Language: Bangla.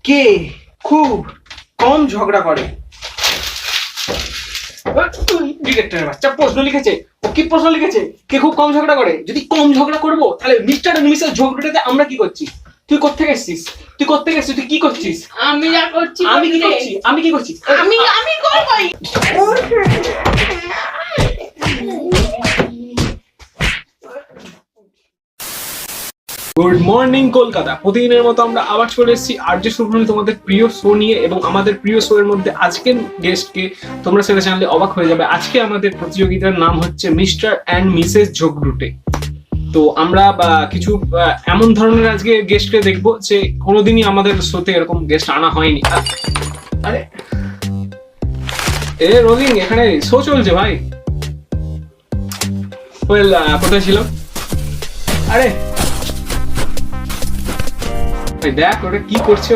কে খুব কম ঝগড়া করে? ডিরেক্টরের বাচ্চা প্রশ্ন লিখেছে। ও কি প্রশ্ন লিখেছে? কে খুব কম ঝগড়া করে? যদি কম ঝগড়া করবো তাহলে মিস্টার আর মিসেস ঝগড়াটাতে আমরা কি করছি? তুই কোত্থেকে এসেছিস? তুই কি করছিস? আমি যা করছি আমি কি করছি? আমি কি করছি? আমি করবই। Good morning Kolkata. প্রতিদিনের মতো আমরা আবার চলে এসেছি আরজে শুভ্রনী তোমাদের প্রিয় শো নিয়ে, এবং আমাদের প্রিয় শো এর মধ্যে আজকের গেস্টকে তোমরা সেটা জানলে অবাক হয়ে যাবে। আজকে আমাদের প্রতিযোগিতার নাম হচ্ছে মিস্টার অ্যান্ড মিসেস ঝগড়ুটে। তো আমরা কিছু এমন ধরনের আজকে গেস্টকে দেখবো যে কোনোদিনই আমাদের শোতে এরকম গেস্ট আনা হয়নি। আরে এ রোলিং, এখানে শো চলছে ভাই। ওয়েল, কোথায় ছিলাম? আরে দেখ ওটা কি করছে।